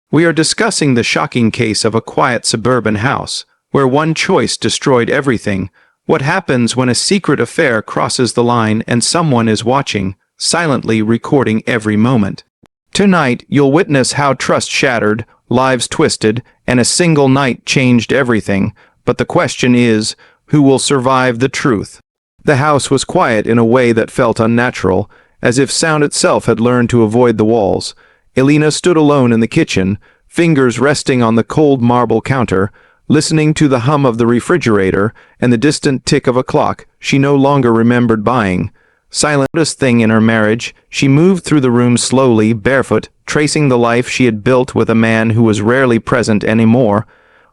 We are discussing the shocking case of a quiet suburban house, where one choice destroyed everything. What happens when a secret affair crosses the line and someone is watching, silently recording every moment? Tonight, you'll witness how trust shattered, lives twisted, and a single night changed everything. But the question is, who will survive the truth? The house was quiet in a way that felt unnatural, as if sound itself had learned to avoid the walls. Elena stood alone in the kitchen, fingers resting on the cold marble counter, listening to the hum of the refrigerator and the distant tick of a clock she no longer remembered buying. Silentest thing in her marriage, she moved through the room slowly, barefoot, tracing the life she had built with a man who was rarely present anymore.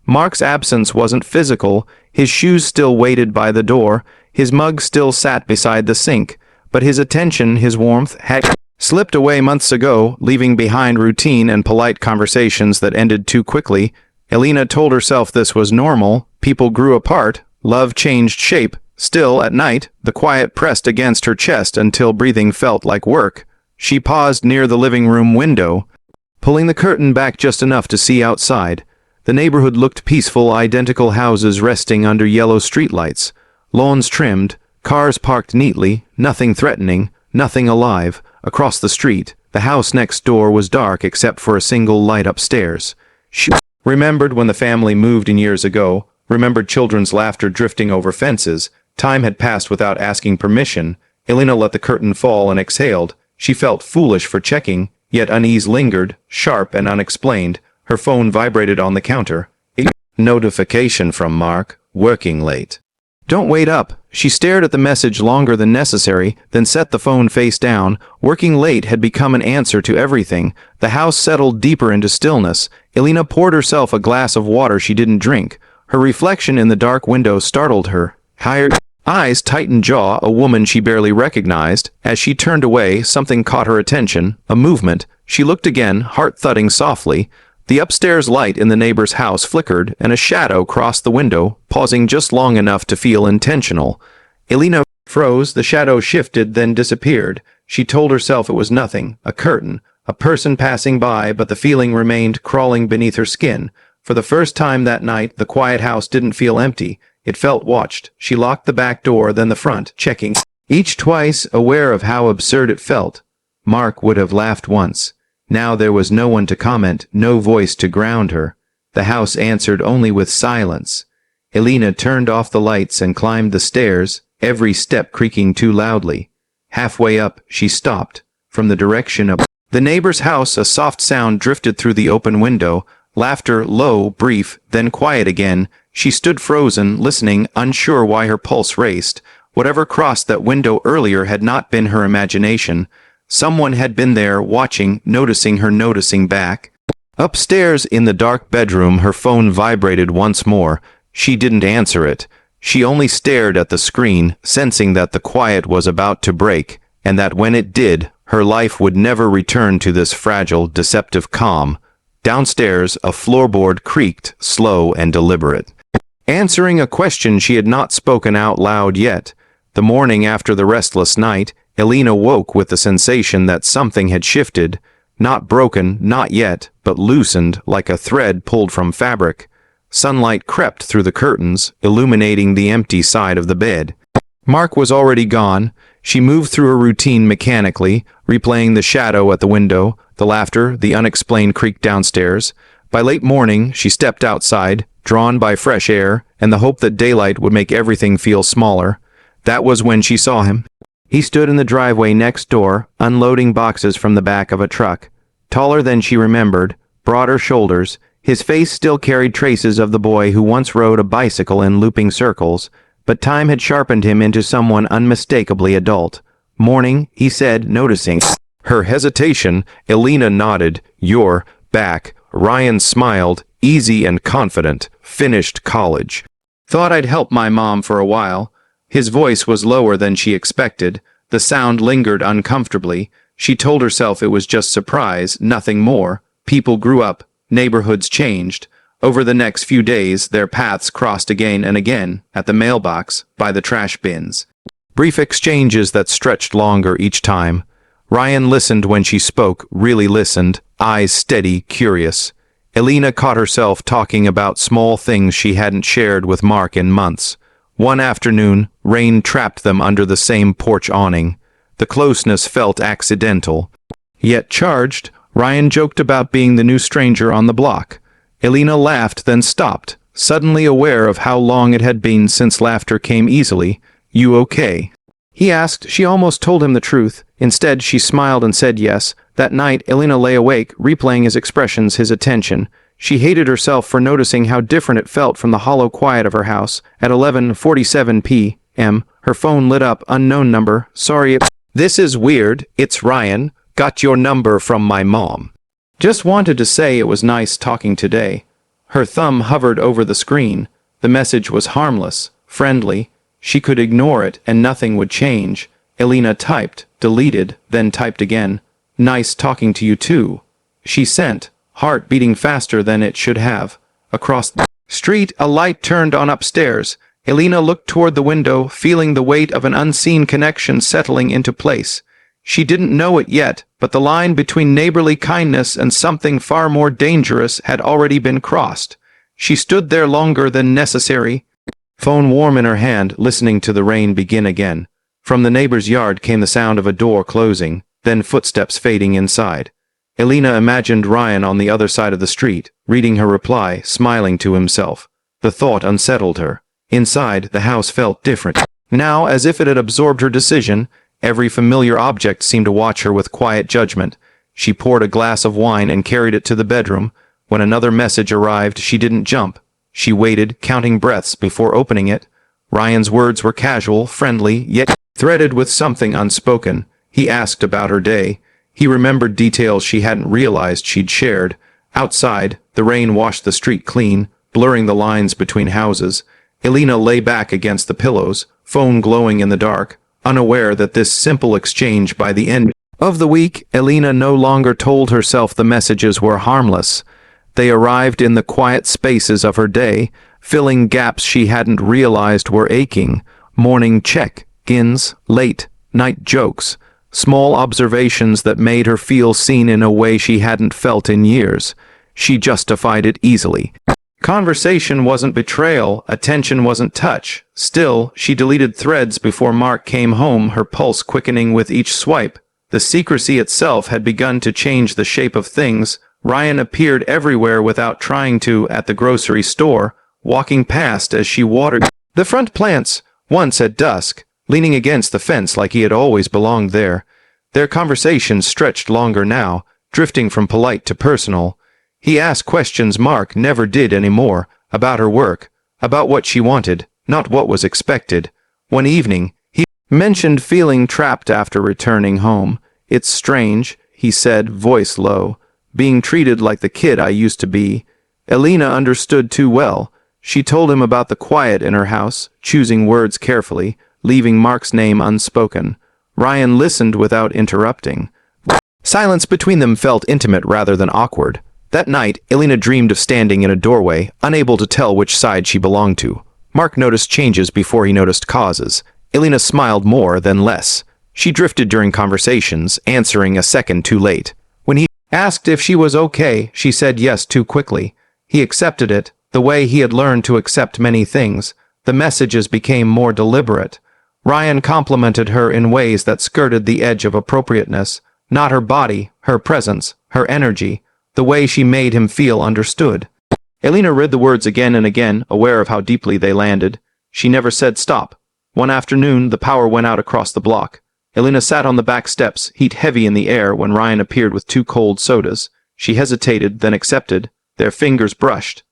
Mark's absence wasn't physical, his shoes still waited by the door, his mug still sat beside the sink, but his attention, his warmth, had slipped away months ago, leaving behind routine and polite conversations that ended too quickly. Elena told herself this was normal, people grew apart, love changed shape. Still, at night, the quiet pressed against her chest until breathing felt like work. She paused near the living room window, pulling the curtain back just enough to see outside. The neighborhood looked peaceful, identical houses resting under yellow streetlights, lawns trimmed, cars parked neatly, nothing threatening, nothing alive. Across the street, the house next door was dark except for a single light upstairs. She remembered when the family moved in years ago, remembered children's laughter drifting over fences. Time had passed without asking permission. Elena let the curtain fall and exhaled. She felt foolish for checking, yet unease lingered, sharp and unexplained. Her phone vibrated on the counter. A notification from Mark, working late. Don't wait up. She stared at the message longer than necessary, then set the phone face down. Working late had become an answer to everything. The house settled deeper into stillness. Elena poured herself a glass of water she didn't drink. Her reflection in the dark window startled her. Eyes tightened, jaw, a woman she barely recognized. As she turned away, something caught her attention, a movement. She looked again, heart thudding softly. The upstairs light in the neighbor's house flickered, and a shadow crossed the window, pausing just long enough to feel intentional. Elena froze, the shadow shifted, then disappeared. She told herself it was nothing, a curtain, a person passing by, but the feeling remained crawling beneath her skin. For the first time that night, the quiet house didn't feel empty. It felt watched. She locked the back door, then the front, checking each twice, aware of how absurd it felt. Mark would have laughed once. Now there was no one to comment, no voice to ground her. The house answered only with silence. Elena turned off the lights and climbed the stairs, every step creaking too loudly. Halfway up, she stopped. From the direction of the neighbor's house, a soft sound drifted through the open window. Laughter, low, brief, then quiet again. She stood frozen, listening, unsure why her pulse raced. Whatever crossed that window earlier had not been her imagination. Someone had been there, watching, noticing her, noticing back. Upstairs, in the dark bedroom, her phone vibrated once more. She didn't answer it. She only stared at the screen, sensing that the quiet was about to break, and that when it did, her life would never return to this fragile, deceptive calm. Downstairs, a floorboard creaked, slow and deliberate, answering a question she had not spoken out loud yet. The morning after the restless night, Elena woke with the sensation that something had shifted, not broken, not yet, but loosened like a thread pulled from fabric. Sunlight crept through the curtains, illuminating the empty side of the bed. Mark was already gone. She moved through her routine mechanically, replaying the shadow at the window, the laughter, the unexplained creak downstairs. By late morning, she stepped outside, drawn by fresh air and the hope that daylight would make everything feel smaller. That was when she saw him. He stood in the driveway next door, unloading boxes from the back of a truck. Taller than she remembered, broader shoulders, his face still carried traces of the boy who once rode a bicycle in looping circles, but time had sharpened him into someone unmistakably adult. "Morning," he said, noticing her hesitation. Elena nodded. "You're back." Ryan smiled, easy and confident. "Finished college. Thought I'd help my mom for a while." His voice was lower than she expected. The sound lingered uncomfortably. She told herself it was just surprise, nothing more. People grew up. Neighborhoods changed. Over the next few days, their paths crossed again and again, at the mailbox, by the trash bins. Brief exchanges that stretched longer each time. Ryan listened when she spoke, really listened, eyes steady, curious. Elena caught herself talking about small things she hadn't shared with Mark in months. One afternoon, rain trapped them under the same porch awning. The closeness felt accidental, yet charged. Ryan joked about being the new stranger on the block. Elena laughed, then stopped, suddenly aware of how long it had been since laughter came easily. "You okay?" he asked. She almost told him the truth. Instead, she smiled and said yes. That night, Elena lay awake, replaying his expressions, his attention. She hated herself for noticing how different it felt from the hollow quiet of her house. At 11:47 p.m., her phone lit up. Unknown number. "Sorry, this is weird. It's Ryan. Got your number from my mom. Just wanted to say it was nice talking today." Her thumb hovered over the screen. The message was harmless, friendly. She could ignore it and nothing would change. Elena typed, deleted, then typed again. "Nice talking to you too." She sent, heart beating faster than it should have. Across the street, a light turned on upstairs. Elena looked toward the window, feeling the weight of an unseen connection settling into place. She didn't know it yet, but the line between neighborly kindness and something far more dangerous had already been crossed. She stood there longer than necessary, phone warm in her hand, listening to the rain begin again. From the neighbor's yard came the sound of a door closing, then footsteps fading inside. Elena imagined Ryan on the other side of the street, reading her reply, smiling to himself. The thought unsettled her. Inside, the house felt different. Now, as if it had absorbed her decision, every familiar object seemed to watch her with quiet judgment. She poured a glass of wine and carried it to the bedroom. When another message arrived, she didn't jump. She waited, counting breaths before opening it. Ryan's words were casual, friendly, yet threaded with something unspoken. He asked about her day. He remembered details she hadn't realized she'd shared. Outside, the rain washed the street clean, blurring the lines between houses. Elena lay back against the pillows, phone glowing in the dark, unaware that this simple exchange. By the end of the week, Elena no longer told herself the messages were harmless. They arrived in the quiet spaces of her day, filling gaps she hadn't realized were aching. Morning check-ins, late night jokes, small observations that made her feel seen in a way she hadn't felt in years. She justified it easily. Conversation wasn't betrayal, attention wasn't touch. Still, she deleted threads before Mark came home, her pulse quickening with each swipe. The secrecy itself had begun to change the shape of things. Ryan appeared everywhere without trying to, at the grocery store, walking past as she watered the front plants, once at dusk, leaning against the fence like he had always belonged there. Their conversations stretched longer now, drifting from polite to personal. He asked questions Mark never did anymore, about her work, about what she wanted, not what was expected. One evening, he mentioned feeling trapped after returning home. "It's strange," he said, voice low, "being treated like the kid I used to be." Elena understood too well. She told him about the quiet in her house, choosing words carefully, leaving Mark's name unspoken. Ryan listened without interrupting. Silence between them felt intimate rather than awkward. That night, Elena dreamed of standing in a doorway, unable to tell which side she belonged to. Mark noticed changes before he noticed causes. Elena smiled more than less. She drifted during conversations, answering a second too late. When he asked if she was okay, she said yes too quickly. He accepted it, the way he had learned to accept many things. The messages became more deliberate. Ryan complimented her in ways that skirted the edge of appropriateness. Not her body, her presence, her energy, the way she made him feel understood. Elena read the words again and again, aware of how deeply they landed. She never said stop. One afternoon, the power went out across the block. Elena sat on the back steps, heat heavy in the air, when Ryan appeared with 2 cold sodas. She hesitated, then accepted. Their fingers brushed.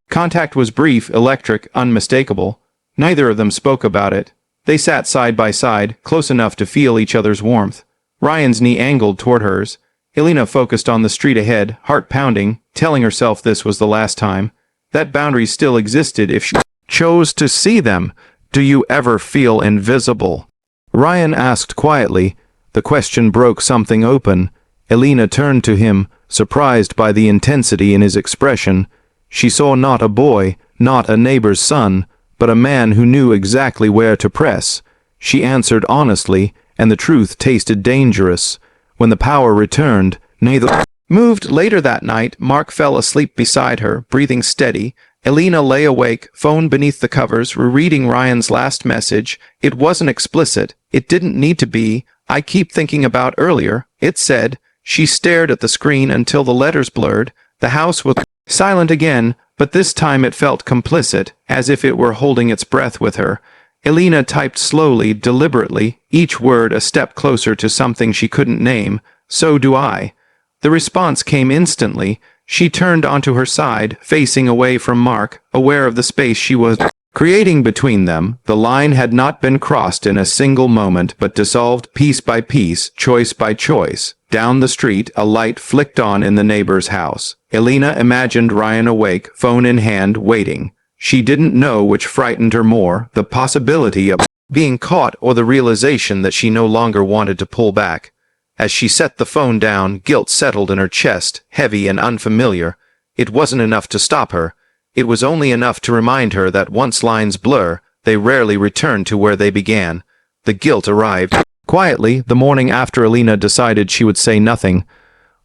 Contact was brief, electric, unmistakable. Neither of them spoke about it. They sat side by side, close enough to feel each other's warmth. Ryan's knee angled toward hers. Elena focused on the street ahead, heart pounding, telling herself this was the last time. That boundary still existed if she chose to see them. "Do you ever feel invisible?" Ryan asked quietly. The question broke something open. Elena turned to him, surprised by the intensity in his expression. She saw not a boy, not a neighbor's son, but a man who knew exactly where to press. She answered honestly, and the truth tasted dangerous. When the power returned, neither Moved later that night, Mark fell asleep beside her, breathing steady. Elena lay awake, phone beneath the covers, rereading Ryan's last message. It wasn't explicit. It didn't need to be. I keep thinking about earlier, it said. She stared at the screen until the letters blurred. The house was silent again, but this time it felt complicit, as if it were holding its breath with her. Elena typed slowly, deliberately, each word a step closer to something she couldn't name. So do I. The response came instantly. She turned onto her side, facing away from Mark, aware of the space she was creating between them. The line had not been crossed in a single moment, but dissolved piece by piece, choice by choice. Down the street, a light flicked on in the neighbor's house. Elena imagined Ryan awake, phone in hand, waiting. She didn't know which frightened her more, the possibility of being caught or the realization that she no longer wanted to pull back. As she set the phone down, guilt settled in her chest, heavy and unfamiliar. It wasn't enough to stop her. It was only enough to remind her that once lines blur, they rarely return to where they began. The guilt arrived quietly the morning after Elena decided she would say nothing.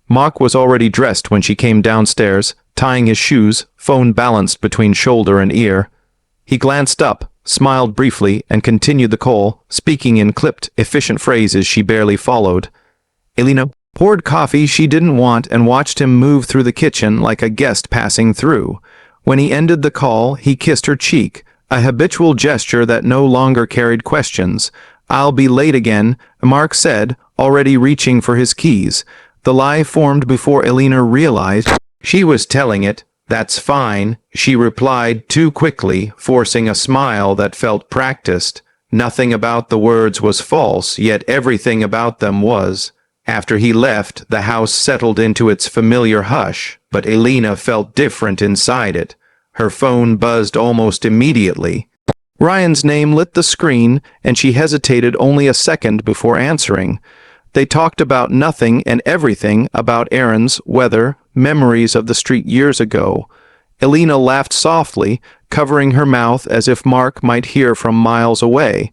Mark was already dressed when she came downstairs, tying his shoes, phone balanced between shoulder and ear. He glanced up, smiled briefly, and continued the call, speaking in clipped, efficient phrases she barely followed. Elena poured coffee she didn't want and watched him move through the kitchen like a guest passing through. When he ended the call, he kissed her cheek, a habitual gesture that no longer carried questions. "I'll be late again," Mark said, already reaching for his keys. The lie formed before Elena realized she was telling it. "That's fine," she replied too quickly, forcing a smile that felt practiced. Nothing about the words was false, yet everything about them was. After he left, the house settled into its familiar hush, but Elena felt different inside it. Her phone buzzed almost immediately. Ryan's name lit the screen, and she hesitated only a second before answering. They talked about nothing and everything, about errands, weather, memories of the street years ago. Elena laughed softly, covering her mouth as if Mark might hear from miles away.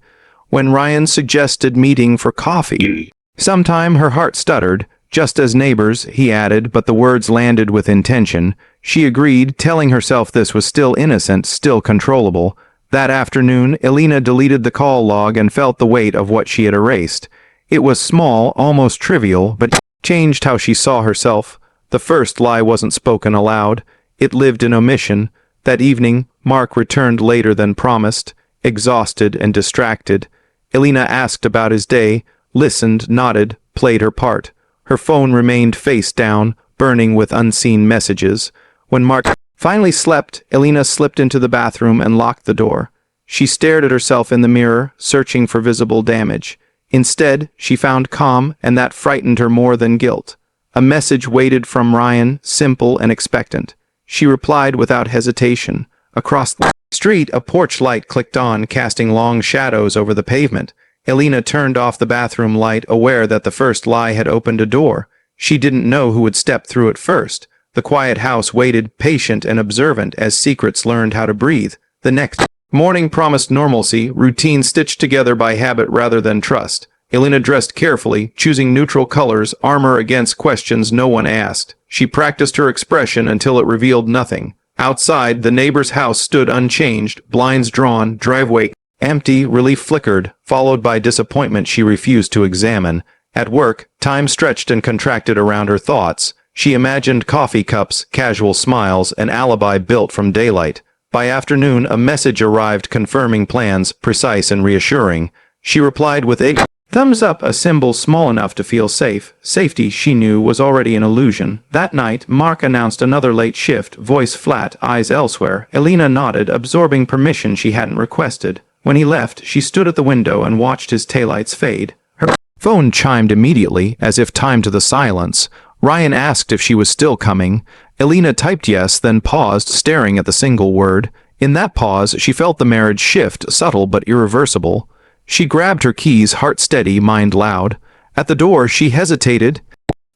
When Ryan suggested meeting for coffee sometime, her heart stuttered. "Just as neighbors," he added, but the words landed with intention. She agreed, telling herself this was still innocent, still controllable. That afternoon, Elena deleted the call log and felt the weight of what she had erased. It was small, almost trivial, but it changed how she saw herself. The first lie wasn't spoken aloud. It lived in omission. That evening, Mark returned later than promised, exhausted and distracted. Elena asked about his day, listened, nodded, played her part. Her phone remained face down, burning with unseen messages. When Mark finally slept, Elena slipped into the bathroom and locked the door. She stared at herself in the mirror, searching for visible damage. Instead, she found calm, and that frightened her more than guilt. A message waited from Ryan, simple and expectant. She replied without hesitation. Across the street, a porch light clicked on, casting long shadows over the pavement. Elena turned off the bathroom light, aware that the first lie had opened a door. She didn't know who would step through it first. The quiet house waited, patient and observant, as secrets learned how to breathe. The next morning promised normalcy, routine stitched together by habit rather than trust. Elena dressed carefully, choosing neutral colors, armor against questions no one asked. She practiced her expression until it revealed nothing. Outside, the neighbor's house stood unchanged, blinds drawn, driveway empty. Relief flickered, followed by disappointment she refused to examine. At work, time stretched and contracted around her thoughts. She imagined coffee cups, casual smiles, an alibi built from daylight. By afternoon, a message arrived confirming plans, precise and reassuring. She replied with a thumbs up, a symbol small enough to feel safe. Safety, she knew, was already an illusion. That night, Mark announced another late shift, voice flat, eyes elsewhere. Elena nodded, absorbing permission she hadn't requested. When he left, she stood at the window and watched his taillights fade. Her phone chimed immediately, as if timed to the silence. Ryan asked if she was still coming. Elena typed yes, then paused, staring at the single word. In that pause, she felt the marriage shift, subtle but irreversible. She grabbed her keys, heart steady, mind loud. At the door, she hesitated,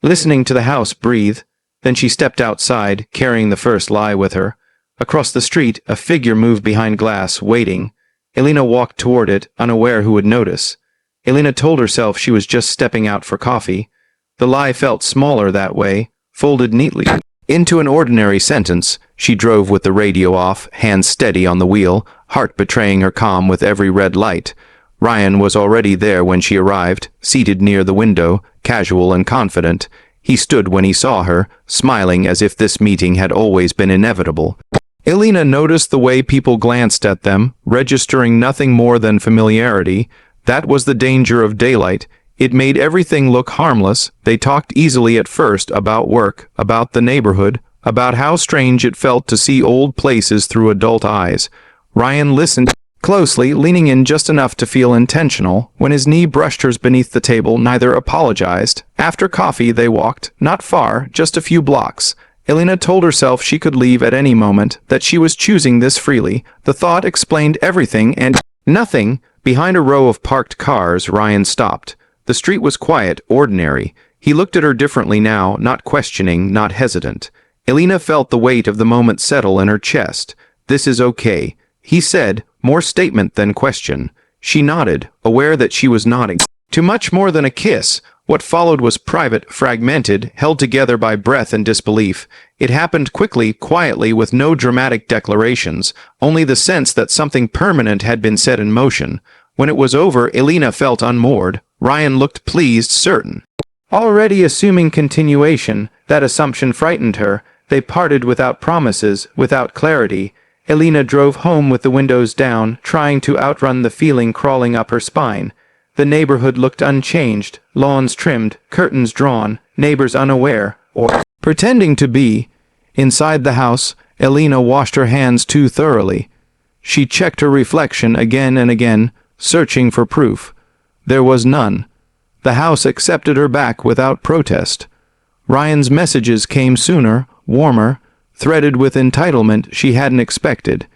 listening to the house breathe. Then she stepped outside, carrying the first lie with her. Across the street, a figure moved behind glass, waiting. Elena walked toward it, unaware who would notice. Elena told herself she was just stepping out for coffee. The lie felt smaller that way, folded neatly into an ordinary sentence. She drove with the radio off, hands steady on the wheel, heart betraying her calm with every red light. Ryan was already there when she arrived, seated near the window, casual and confident. He stood when he saw her, smiling as if this meeting had always been inevitable. Elena noticed the way people glanced at them, registering nothing more than familiarity. That was the danger of daylight. It made everything look harmless. They talked easily at first about work, about the neighborhood, about how strange it felt to see old places through adult eyes. Ryan listened closely, leaning in just enough to feel intentional. When his knee brushed hers beneath the table, neither apologized. After coffee, they walked, not far, just a few blocks. Elena told herself she could leave at any moment, that she was choosing this freely. The thought explained everything and nothing. Behind a row of parked cars, Ryan stopped. The street was quiet, ordinary. He looked at her differently now, not questioning, not hesitant. Elena felt the weight of the moment settle in her chest. "This is okay," he said, more statement than question. She nodded, aware that she was nodding to much more than a kiss. What followed was private, fragmented, held together by breath and disbelief. It happened quickly, quietly, with no dramatic declarations, only the sense that something permanent had been set in motion. When it was over, Elena felt unmoored. Ryan looked pleased, certain. Already assuming continuation, that assumption frightened her. They parted without promises, without clarity. Elena drove home with the windows down, trying to outrun the feeling crawling up her spine. The neighborhood looked unchanged, lawns trimmed, curtains drawn, neighbors unaware, or pretending to be. Inside the house, Elena washed her hands too thoroughly. She checked her reflection again and again, searching for proof. There was none. The house accepted her back without protest. Ryan's messages came sooner, warmer, threaded with entitlement she hadn't expected.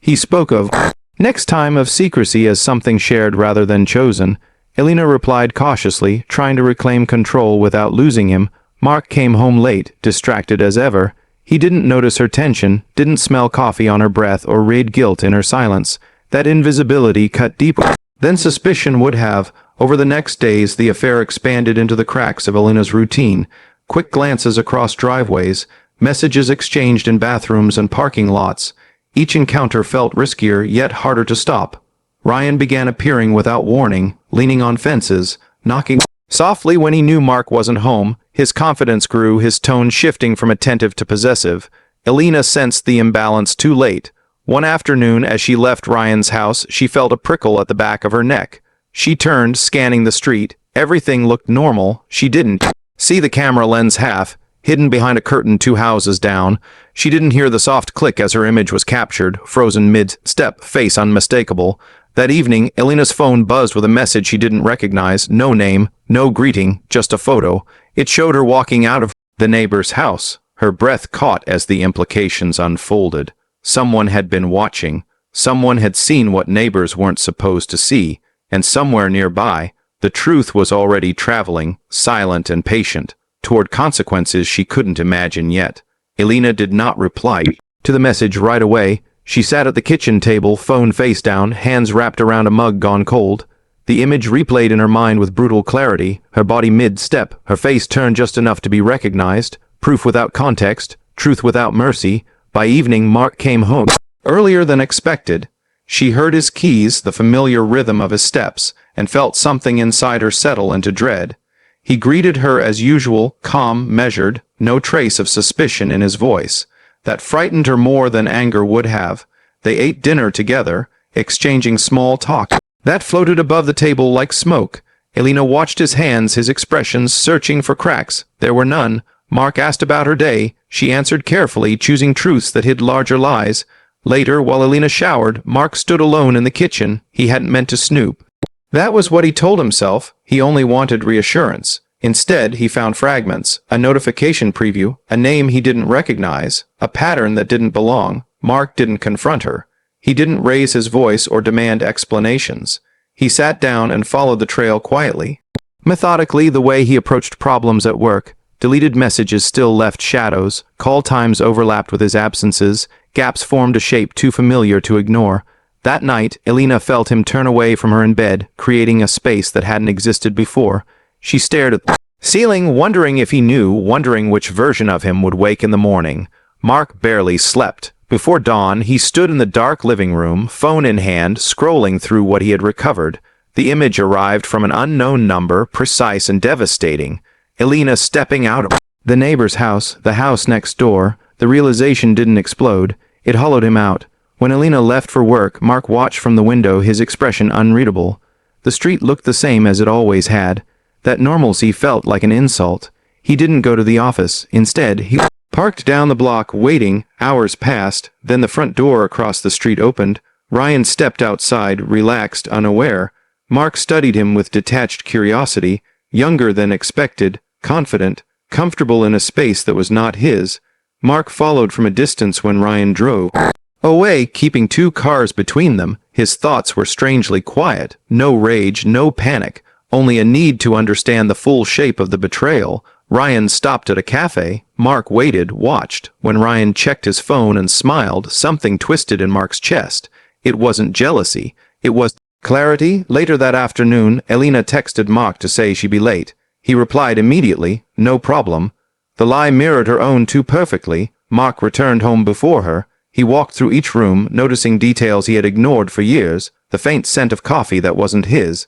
He spoke of next time of secrecy as something shared rather than chosen. Elena replied cautiously, trying to reclaim control without losing him. Mark came home late, distracted as ever. He didn't notice her tension, didn't smell coffee on her breath or read guilt in her silence. That invisibility cut deeper than suspicion would have. Over the next days, the affair expanded into the cracks of Elena's routine. Quick glances across driveways, messages exchanged in bathrooms and parking lots. Each encounter felt riskier, yet harder to stop. Ryan began appearing without warning, leaning on fences, knocking softly when he knew Mark wasn't home. His confidence grew, his tone shifting from attentive to possessive. Elena sensed the imbalance too late. One afternoon, as she left Ryan's house, she felt a prickle at the back of her neck. She turned, scanning the street. Everything looked normal. She didn't see the camera lens half, hidden behind a curtain 2 houses down. She didn't hear the soft click as her image was captured, frozen mid-step, face unmistakable. That evening, Elena's phone buzzed with a message she didn't recognize. No name, no greeting, just a photo. It showed her walking out of the neighbor's house. Her breath caught as the implications unfolded. Someone had been watching. Someone had seen what neighbors weren't supposed to see. And somewhere nearby, the truth was already traveling, silent and patient, toward consequences she couldn't imagine yet. Elena did not reply to the message right away. She sat at the kitchen table, phone face down, hands wrapped around a mug gone cold. The image replayed in her mind with brutal clarity, her body mid-step, her face turned just enough to be recognized, proof without context, truth without mercy. By evening, Mark came home earlier than expected. She heard his keys, the familiar rhythm of his steps, and felt something inside her settle into dread. He greeted her as usual, calm, measured, no trace of suspicion in his voice. That frightened her more than anger would have. They ate dinner together, exchanging small talk that floated above the table like smoke. Elena watched his hands, his expressions, searching for cracks. There were none. Mark asked about her day. She answered carefully, choosing truths that hid larger lies. Later, while Elena showered, Mark stood alone in the kitchen. He hadn't meant to snoop. That was what he told himself. He only wanted reassurance. Instead, he found fragments, a notification preview, a name he didn't recognize, a pattern that didn't belong. Mark didn't confront her. He didn't raise his voice or demand explanations. He sat down and followed the trail quietly. Methodically, the way he approached problems at work. Deleted messages still left shadows, call times overlapped with his absences, gaps formed a shape too familiar to ignore. That night, Elena felt him turn away from her in bed, creating a space that hadn't existed before. She stared at the ceiling, wondering if he knew, wondering which version of him would wake in the morning. Mark barely slept. Before dawn, he stood in the dark living room, phone in hand, scrolling through what he had recovered. The image arrived from an unknown number, precise and devastating. Elena stepping out of the neighbor's house, the house next door. The realization didn't explode. It hollowed him out. When Elena left for work, Mark watched from the window, his expression unreadable. The street looked the same as it always had. That normalcy felt like an insult. He didn't go to the office. Instead, he parked down the block, waiting. Hours passed. Then the front door across the street opened. Ryan stepped outside, relaxed, unaware. Mark studied him with detached curiosity, younger than expected, confident, comfortable in a space that was not his. Mark followed from a distance when Ryan drove away, keeping 2 cars between them. His thoughts were strangely quiet. No rage, no panic, only a need to understand the full shape of the betrayal. Ryan stopped at a cafe. Mark waited, watched. When Ryan checked his phone and smiled, something twisted in Mark's chest. It wasn't jealousy. It was clarity. Later that afternoon, Elena texted Mark to say she'd be late. He replied immediately, "No problem." The lie mirrored her own too perfectly. Mark returned home before her. He walked through each room, noticing details he had ignored for years, the faint scent of coffee that wasn't his.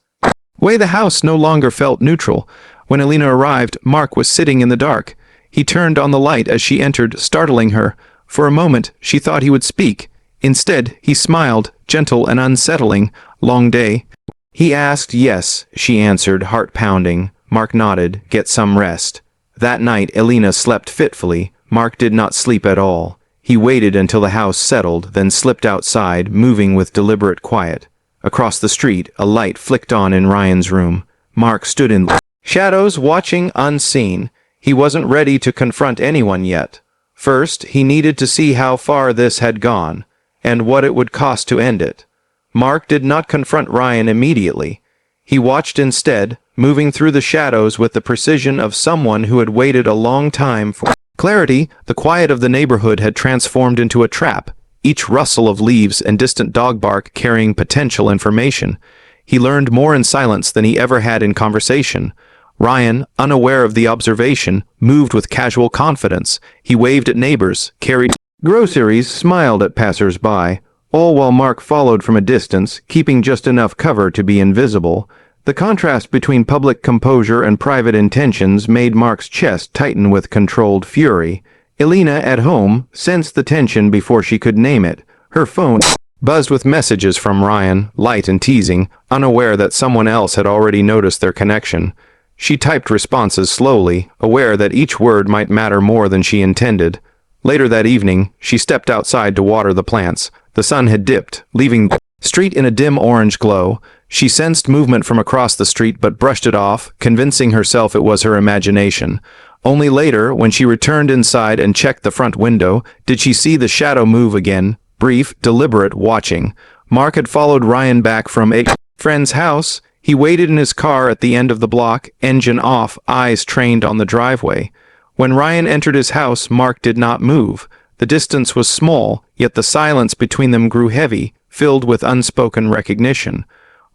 The house no longer felt neutral. When Elena arrived, Mark was sitting in the dark. He turned on the light as she entered, startling her. For a moment, she thought he would speak. Instead, he smiled, gentle and unsettling. "Long day?" he asked. "Yes," she answered, heart pounding. Mark nodded. "Get some rest." That night, Elena slept fitfully. Mark did not sleep at all. He waited until the house settled, then slipped outside, moving with deliberate quiet. Across the street, a light flicked on in Ryan's room. Mark stood in shadows, watching, unseen. He wasn't ready to confront anyone yet. First, he needed to see how far this had gone, and what it would cost to end it. Mark did not confront Ryan immediately. He watched instead, moving through the shadows with the precision of someone who had waited a long time for clarity. The quiet of the neighborhood had transformed into a trap, each rustle of leaves and distant dog bark carrying potential information. He learned more in silence than he ever had in conversation. Ryan, unaware of the observation, moved with casual confidence. He waved at neighbors, carried groceries, smiled at passers-by, all while Mark followed from a distance, keeping just enough cover to be invisible. The contrast between public composure and private intentions made Mark's chest tighten with controlled fury. Elena, at home, sensed the tension before she could name it. Her phone buzzed with messages from Ryan, light and teasing, unaware that someone else had already noticed their connection. She typed responses slowly, aware that each word might matter more than she intended. Later that evening, she stepped outside to water the plants. The sun had dipped, leaving the street in a dim orange glow. She sensed movement from across the street but brushed it off, convincing herself it was her imagination. Only later, when she returned inside and checked the front window, did she see the shadow move again, brief, deliberate, watching. Mark had followed Ryan back from a friend's house. He waited in his car at the end of the block, engine off, eyes trained on the driveway. When Ryan entered his house, Mark did not move. The distance was small, yet the silence between them grew heavy, filled with unspoken recognition.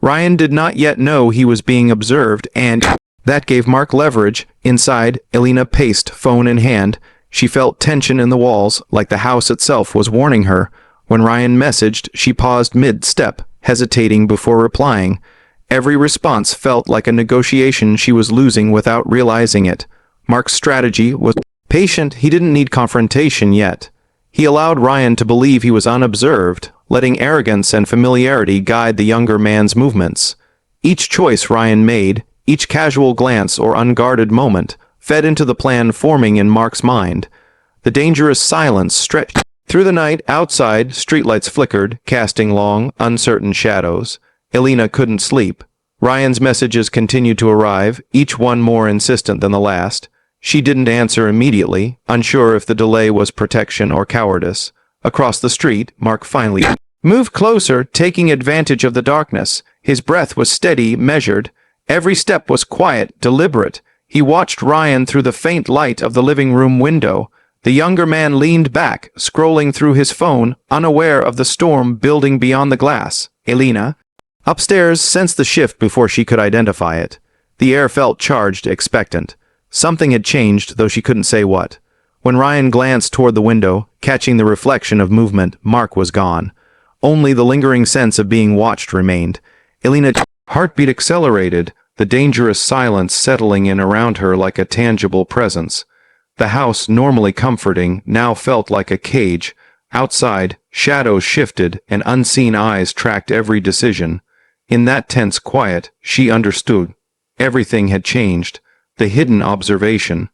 Ryan did not yet know he was being observed, and that gave Mark leverage. Inside, Elena paced, phone in hand. She felt tension in the walls, like the house itself was warning her. When Ryan messaged, she paused mid-step, hesitating before replying. Every response felt like a negotiation she was losing without realizing it. Mark's strategy was patient. He didn't need confrontation yet. He allowed Ryan to believe he was unobserved, letting arrogance and familiarity guide the younger man's movements. Each choice Ryan made, each casual glance or unguarded moment, fed into the plan forming in Mark's mind. The dangerous silence stretched through the night. Outside, streetlights flickered, casting long, uncertain shadows. Elena couldn't sleep. Ryan's messages continued to arrive, each one more insistent than the last. She didn't answer immediately, unsure if the delay was protection or cowardice. Across the street, Mark finally moved closer, taking advantage of the darkness. His breath was steady, measured. Every step was quiet, deliberate. He watched Ryan through the faint light of the living room window. The younger man leaned back, scrolling through his phone, unaware of the storm building beyond the glass. Elena, upstairs, sensed the shift before she could identify it. The air felt charged, expectant. Something had changed, though she couldn't say what. When Ryan glanced toward the window, catching the reflection of movement, Mark was gone. Only the lingering sense of being watched remained. Elena's heartbeat accelerated, the dangerous silence settling in around her like a tangible presence. The house, normally comforting, now felt like a cage. Outside, shadows shifted and unseen eyes tracked every decision. In that tense quiet, she understood. Everything had changed. The hidden observation,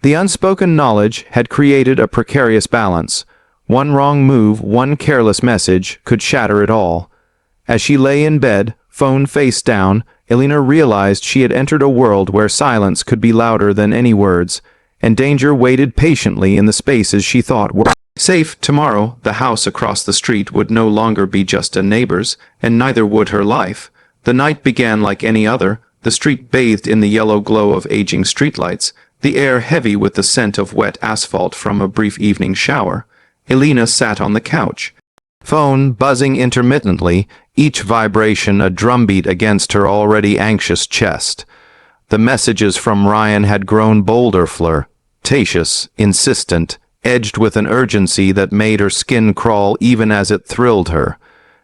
the unspoken knowledge had created a precarious balance. One wrong move, one careless message, could shatter it all. As she lay in bed, phone face down, Elena realized she had entered a world where silence could be louder than any words, and danger waited patiently in the spaces she thought were safe. Tomorrow, the house across the street would no longer be just a neighbor's, and neither would her life. The night began like any other, the street bathed in the yellow glow of aging streetlights, the air heavy with the scent of wet asphalt from a brief evening shower. Elena sat on the couch, phone buzzing intermittently, each vibration a drumbeat against her already anxious chest. The messages from Ryan had grown bolder, flirtatious, insistent, edged with an urgency that made her skin crawl even as it thrilled her.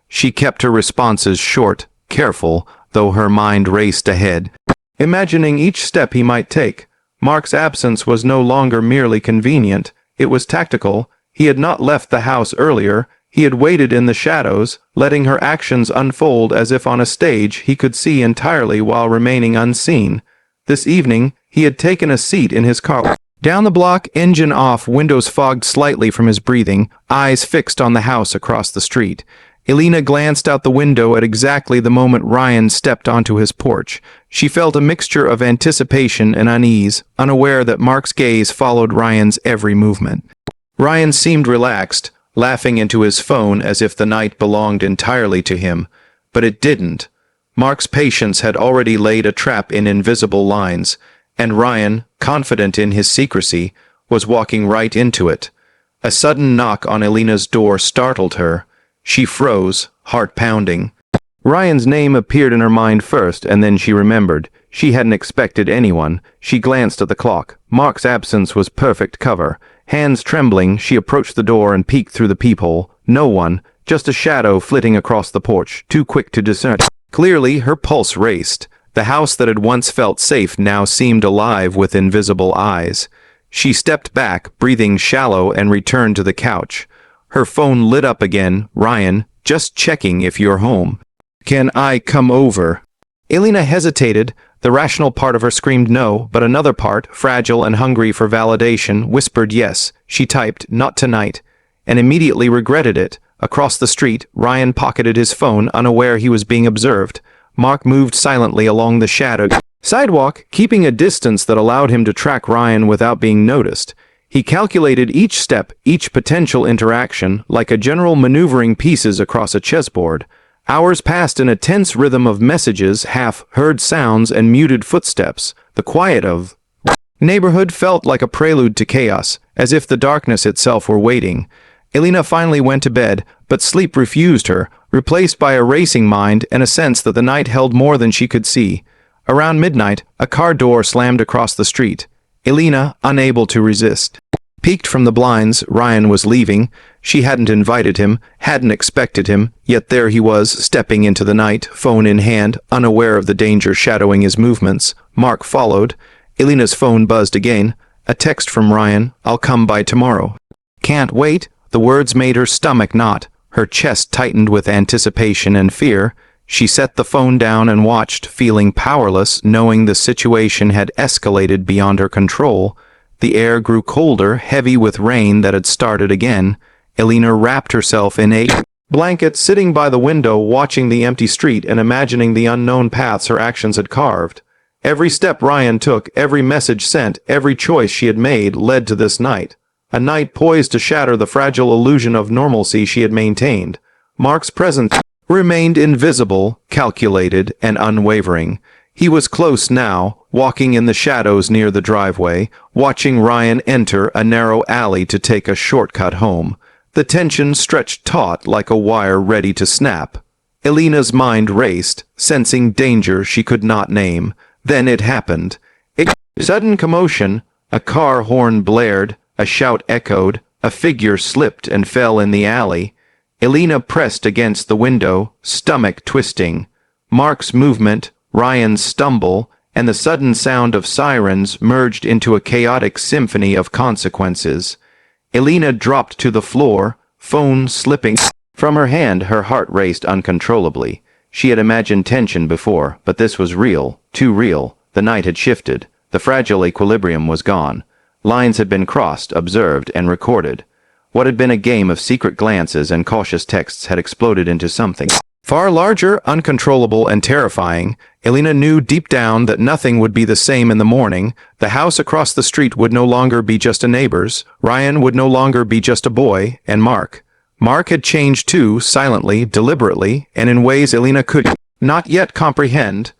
She kept her responses short, careful, though her mind raced ahead, imagining each step he might take. Mark's absence was no longer merely convenient, it was tactical. He had not left the house earlier, he had waited in the shadows, letting her actions unfold as if on a stage he could see entirely while remaining unseen. This evening, he had taken a seat in his car. Down the block, engine off, windows fogged slightly from his breathing, eyes fixed on the house across the street. Elena glanced out the window at exactly the moment Ryan stepped onto his porch. She felt a mixture of anticipation and unease, unaware that Mark's gaze followed Ryan's every movement. Ryan seemed relaxed, laughing into his phone as if the night belonged entirely to him. But it didn't. Mark's patience had already laid a trap in invisible lines, and Ryan, confident in his secrecy, was walking right into it. A sudden knock on Elena's door startled her. She froze, heart pounding. Ryan's name appeared in her mind first, and then she remembered. She hadn't expected anyone. She glanced at the clock. Mark's absence was perfect cover. Hands trembling, she approached the door and peeked through the peephole. No one, just a shadow flitting across the porch, too quick to discern. Clearly, her pulse raced. The house that had once felt safe now seemed alive with invisible eyes. She stepped back, breathing shallow, and returned to the couch. Her phone lit up again. Ryan, just checking if you're home. Can I come over? Elena hesitated. The rational part of her screamed no, but another part, fragile and hungry for validation, whispered yes. She typed, not tonight, and immediately regretted it. Across the street, Ryan pocketed his phone, unaware he was being observed. Mark moved silently along the shadowed sidewalk, keeping a distance that allowed him to track Ryan without being noticed. He calculated each step, each potential interaction, like a general maneuvering pieces across a chessboard. Hours passed in a tense rhythm of messages, half-heard sounds, and muted footsteps. The quiet of neighborhood felt like a prelude to chaos, as if the darkness itself were waiting. Elena finally went to bed, but sleep refused her, replaced by a racing mind and a sense that the night held more than she could see. Around midnight, a car door slammed across the street. Elena, unable to resist, peeked from the blinds. Ryan was leaving. She hadn't invited him, hadn't expected him, yet there he was, stepping into the night, phone in hand, unaware of the danger shadowing his movements. Mark followed. Elena's phone buzzed again. A text from Ryan, I'll come by tomorrow. Can't wait. The words made her stomach knot. Her chest tightened with anticipation and fear. She set the phone down and watched, feeling powerless, knowing the situation had escalated beyond her control. The air grew colder, heavy with rain that had started again. Elena wrapped herself in a blanket, sitting by the window, watching the empty street and imagining the unknown paths her actions had carved. Every step Ryan took, every message sent, every choice she had made led to this night. A night poised to shatter the fragile illusion of normalcy she had maintained. Mark's presence remained invisible, calculated, and unwavering. He was close now, walking in the shadows near the driveway, watching Ryan enter a narrow alley to take a shortcut home. The tension stretched taut like a wire ready to snap. Elena's mind raced, sensing danger she could not name. Then it happened. Sudden commotion, a car horn blared, a shout echoed, a figure slipped and fell in the alley. Elena pressed against the window, stomach twisting. Mark's movement, Ryan's stumble, and the sudden sound of sirens merged into a chaotic symphony of consequences. Elena dropped to the floor, phone slipping from her hand. Her heart raced uncontrollably. She had imagined tension before, but this was real, too real. The night had shifted. The fragile equilibrium was gone. Lines had been crossed, observed, and recorded. What had been a game of secret glances and cautious texts had exploded into something far larger, uncontrollable, and terrifying. Elena knew deep down that nothing would be the same in the morning. The house across the street would no longer be just a neighbor's. Ryan would no longer be just a boy, and Mark. Mark had changed too, silently, deliberately, and in ways Elena could not yet comprehend.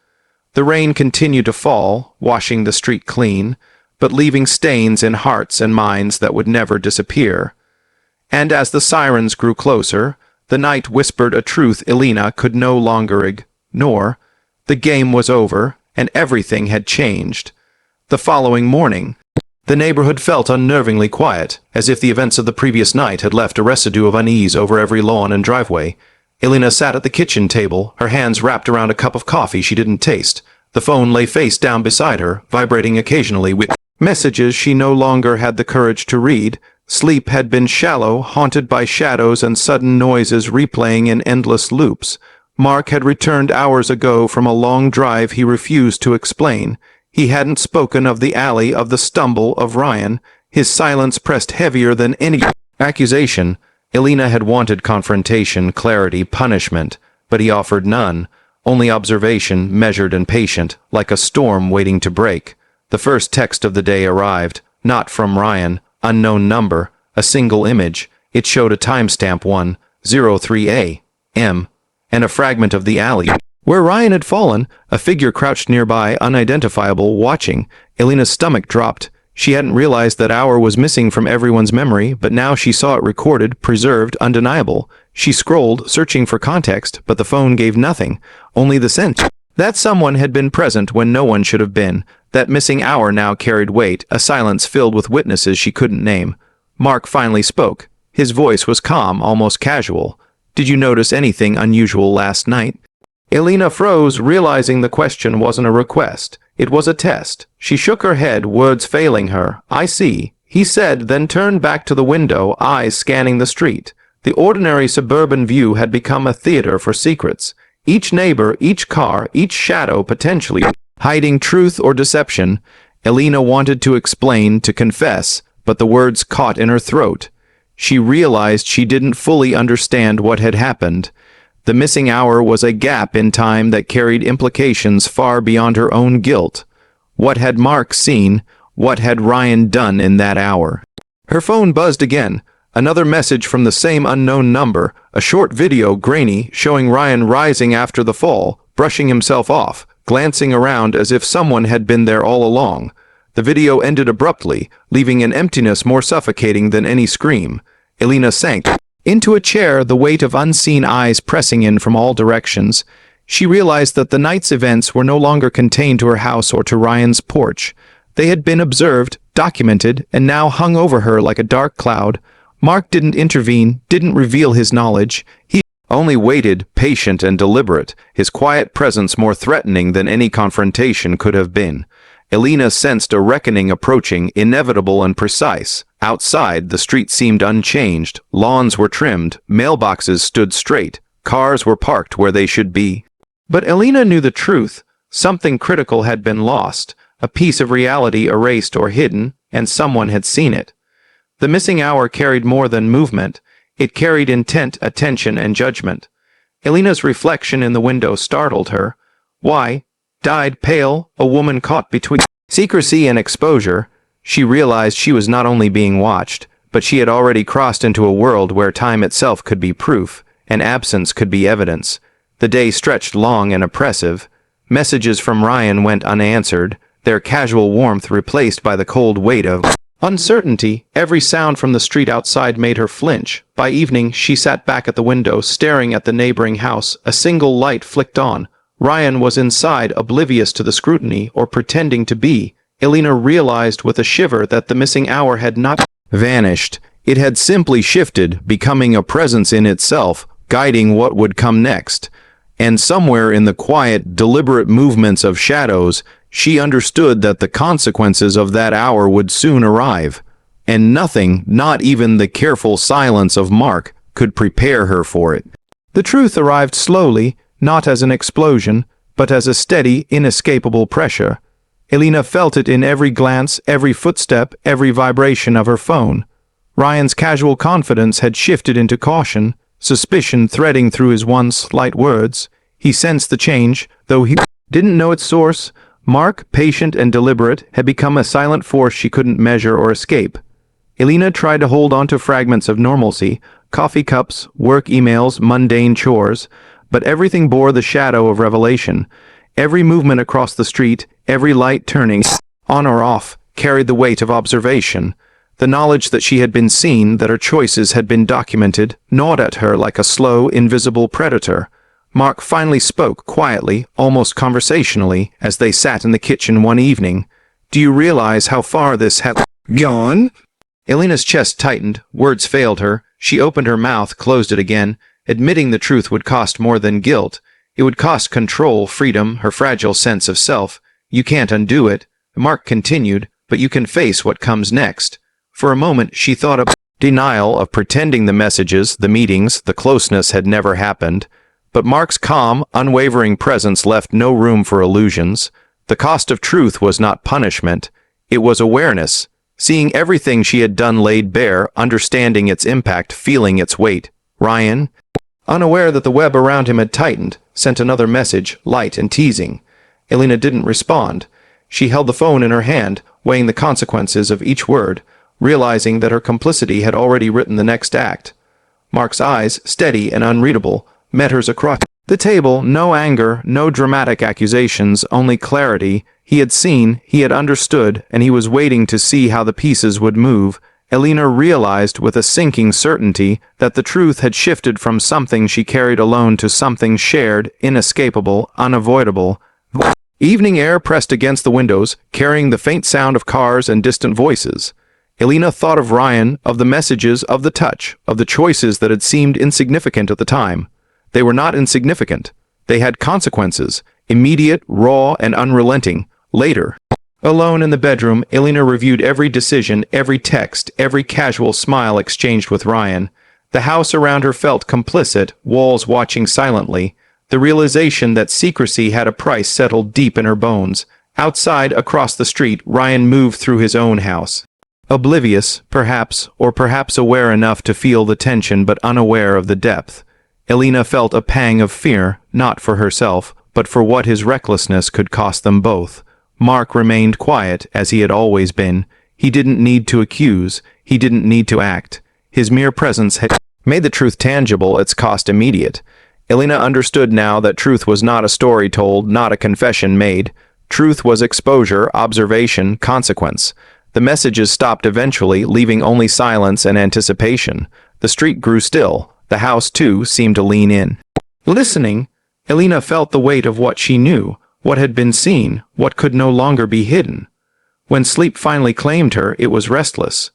The rain continued to fall, washing the street clean, but leaving stains in hearts and minds that would never disappear. And as the sirens grew closer, the night whispered a truth Elena could no longer ignore. The game was over, and everything had changed. The following morning, the neighborhood felt unnervingly quiet, as if the events of the previous night had left a residue of unease over every lawn and driveway. Elena sat at the kitchen table, her hands wrapped around a cup of coffee she didn't taste. The phone lay face down beside her, vibrating occasionally with messages she no longer had the courage to read. Sleep had been shallow, haunted by shadows and sudden noises replaying in endless loops. Mark had returned hours ago from a long drive he refused to explain. He hadn't spoken of the alley, of the stumble, of Ryan. His silence pressed heavier than any accusation. Elena had wanted confrontation, clarity, punishment, but he offered none. Only observation, measured and patient, like a storm waiting to break. The first text of the day arrived, not from Ryan. Unknown number, a single image. It showed a timestamp 1:03 a.m. and a fragment of the alley where Ryan had fallen, a figure crouched nearby, unidentifiable, watching. Elena's stomach dropped. She hadn't realized that hour was missing from everyone's memory, but now she saw it recorded, preserved, undeniable. She scrolled, searching for context, but the phone gave nothing, only the sense that someone had been present when no one should have been. That missing hour now carried weight, a silence filled with witnesses she couldn't name. Mark finally spoke. His voice was calm, almost casual. "Did you notice anything unusual last night?" Elena froze, realizing the question wasn't a request. It was a test. She shook her head, words failing her. "I see," he said, then turned back to the window, eyes scanning the street. The ordinary suburban view had become a theater for secrets. Each neighbor, each car, each shadow potentially hiding truth or deception. Elena wanted to explain, to confess, but the words caught in her throat. She realized she didn't fully understand what had happened. The missing hour was a gap in time that carried implications far beyond her own guilt. What had Mark seen? What had Ryan done in that hour? Her phone buzzed again. Another message from the same unknown number, a short video, grainy, showing Ryan rising after the fall, brushing himself off, glancing around as if someone had been there all along. The video ended abruptly, leaving an emptiness more suffocating than any scream. Elena sank into a chair, the weight of unseen eyes pressing in from all directions. She realized that the night's events were no longer contained to her house or to Ryan's porch. They had been observed, documented, and now hung over her like a dark cloud. Mark didn't intervene, didn't reveal his knowledge. He only waited, patient and deliberate, his quiet presence more threatening than any confrontation could have been. Elena sensed a reckoning approaching, inevitable and precise. Outside, the street seemed unchanged. Lawns were trimmed, mailboxes stood straight, cars were parked where they should be. But Elena knew the truth. Something critical had been lost, a piece of reality erased or hidden, and someone had seen it. The missing hour carried more than movement. It carried intent, attention, and judgment. Elena's reflection in the window startled her. Why? Died pale, a woman caught between secrecy and exposure. She realized she was not only being watched, but she had already crossed into a world where time itself could be proof, and absence could be evidence. The day stretched long and oppressive. Messages from Ryan went unanswered, their casual warmth replaced by the cold weight of uncertainty. Every sound from the street outside made her flinch. By evening, she sat back at the window, staring at the neighboring house. A single light flicked on. Ryan was inside, oblivious to the scrutiny, or pretending to be. Elena realized with a shiver that the missing hour had not vanished. It had simply shifted, becoming a presence in itself, guiding what would come next. And somewhere in the quiet, deliberate movements of shadows, she understood that the consequences of that hour would soon arrive. And nothing, not even the careful silence of Mark, could prepare her for it. The truth arrived slowly, not as an explosion, but as a steady, inescapable pressure. Elena felt it in every glance, every footstep, every vibration of her phone. Ryan's casual confidence had shifted into caution, suspicion threading through his once slight words. He sensed the change, though he didn't know its source. Mark, patient and deliberate, had become a silent force she couldn't measure or escape. Elena tried to hold on to fragments of normalcy, coffee cups, work emails, mundane chores, but everything bore the shadow of revelation. Every movement across the street, every light turning on or off, carried the weight of observation. The knowledge that she had been seen, that her choices had been documented, gnawed at her like a slow, invisible predator. Mark finally spoke quietly, almost conversationally, as they sat in the kitchen one evening. "Do you realize how far this had gone?" Elena's chest tightened, words failed her. She opened her mouth, closed it again. Admitting the truth would cost more than guilt. It would cost control, freedom, her fragile sense of self. "You can't undo it," Mark continued, "but you can face what comes next." For a moment, she thought of denial, of pretending the messages, the meetings, the closeness had never happened. But Mark's calm, unwavering presence left no room for illusions. The cost of truth was not punishment. It was awareness. Seeing everything she had done laid bare, understanding its impact, feeling its weight. Ryan, unaware that the web around him had tightened, sent another message, light and teasing. Elena didn't respond. She held the phone in her hand, weighing the consequences of each word, realizing that her complicity had already written the next act. Mark's eyes, steady and unreadable, met hers across the table. No anger, no dramatic accusations, only clarity. He had seen, he had understood, and he was waiting to see how the pieces would move. Elena realized with a sinking certainty that the truth had shifted from something she carried alone to something shared, inescapable, unavoidable. Evening air pressed against the windows, carrying the faint sound of cars and distant voices. Elena thought of Ryan, of the messages, of the touch, of the choices that had seemed insignificant at the time. They were not insignificant. They had consequences, immediate, raw, and unrelenting. Later, alone in the bedroom, Elena reviewed every decision, every text, every casual smile exchanged with Ryan. The house around her felt complicit, walls watching silently. The realization that secrecy had a price settled deep in her bones. Outside, across the street, Ryan moved through his own house. Oblivious, perhaps, or perhaps aware enough to feel the tension but unaware of the depth. Elena felt a pang of fear, not for herself, but for what his recklessness could cost them both. Mark remained quiet, as he had always been. He didn't need to accuse. He didn't need to act. His mere presence had made the truth tangible, its cost immediate. Elena understood now that truth was not a story told, not a confession made. Truth was exposure, observation, consequence. The messages stopped eventually, leaving only silence and anticipation. The street grew still. The house, too, seemed to lean in. Listening, Elena felt the weight of what she knew, what had been seen, what could no longer be hidden. When sleep finally claimed her, it was restless.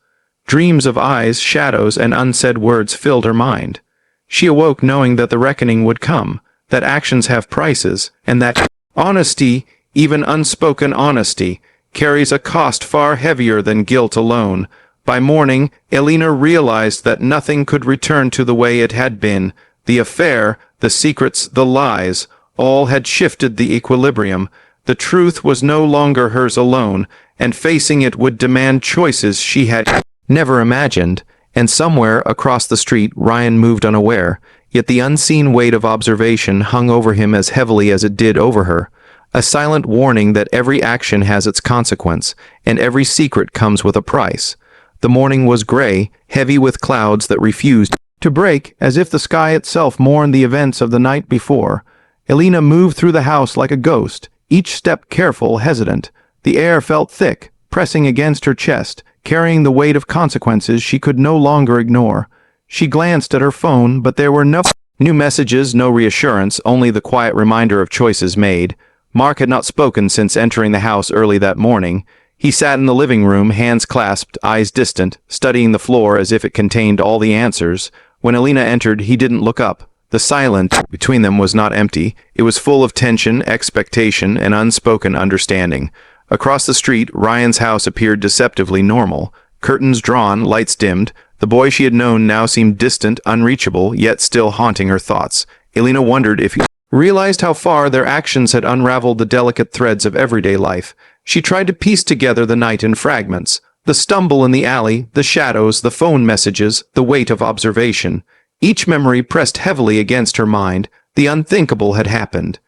Dreams of eyes, shadows, and unsaid words filled her mind. She awoke knowing that the reckoning would come, that actions have prices, and that honesty, even unspoken honesty, carries a cost far heavier than guilt alone. By morning, Elena realized that nothing could return to the way it had been. The affair, the secrets, the lies, all had shifted the equilibrium. The truth was no longer hers alone, and facing it would demand choices she had never imagined. And somewhere across the street, Ryan moved unaware, yet the unseen weight of observation hung over him as heavily as it did over her. A silent warning that every action has its consequence, and every secret comes with a price. The morning was gray, heavy with clouds that refused to break, as if the sky itself mourned the events of the night before. Elena moved through the house like a ghost, each step careful, hesitant. The air felt thick, pressing against her chest, carrying the weight of consequences she could no longer ignore. She glanced at her phone, but there were no new messages, no reassurance, only the quiet reminder of choices made. Mark had not spoken since entering the house early that morning. He sat in the living room, hands clasped, eyes distant, studying the floor as if it contained all the answers. When Elena entered, he didn't look up. The silence between them was not empty. It was full of tension, expectation, and unspoken understanding. Across the street, Ryan's house appeared deceptively normal. Curtains drawn, lights dimmed. The boy she had known now seemed distant, unreachable, yet still haunting her thoughts. Elena wondered if he realized how far their actions had unraveled the delicate threads of everyday life. She tried to piece together the night in fragments. The stumble in the alley, the shadows, the phone messages, the weight of observation. Each memory pressed heavily against her mind. The unthinkable had happened,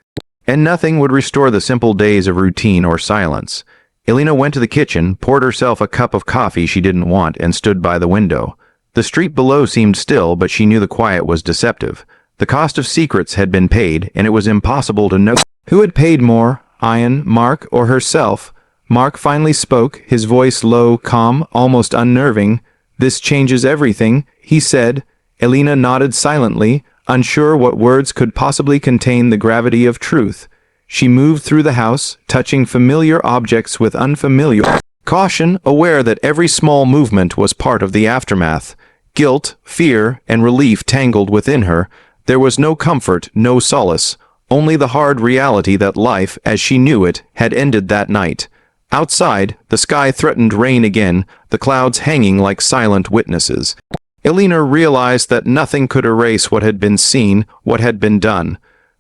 and nothing would restore the simple days of routine or silence. Elena went to the kitchen, poured herself a cup of coffee she didn't want, and stood by the window. The street below seemed still, but she knew the quiet was deceptive. The cost of secrets had been paid, and it was impossible to know who had paid more, Ian, Mark, or herself. Mark finally spoke, his voice low, calm, almost unnerving. "This changes everything," he said. Elena nodded silently, unsure what words could possibly contain the gravity of truth. She moved through the house, touching familiar objects with unfamiliar caution, aware that every small movement was part of the aftermath. Guilt, fear, and relief tangled within her. There was no comfort, no solace, only the hard reality that life, as she knew it, had ended that night. Outside, the sky threatened rain again, the clouds hanging like silent witnesses. Elena realized that nothing could erase what had been seen, what had been done.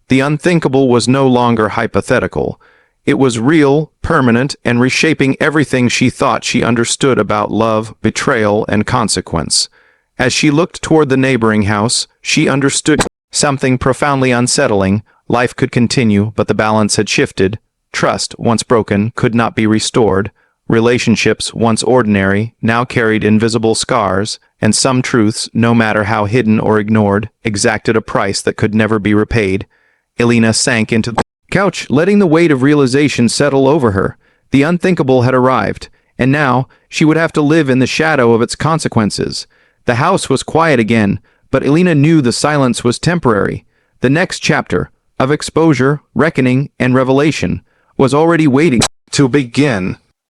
The unthinkable was no longer hypothetical. It was real, permanent, and reshaping everything she thought she understood about love, betrayal, and consequence. As she looked toward the neighboring house, she understood something profoundly unsettling. Life could continue, but the balance had shifted. Trust, once broken, could not be restored. Relationships, once ordinary, now carried invisible scars, and some truths, no matter how hidden or ignored, exacted a price that could never be repaid. Elena sank into the couch, letting the weight of realization settle over her. The unthinkable had arrived, and now she would have to live in the shadow of its consequences. The house was quiet again, but Elena knew the silence was temporary. The next chapter, of exposure, reckoning, and revelation, was already waiting to begin.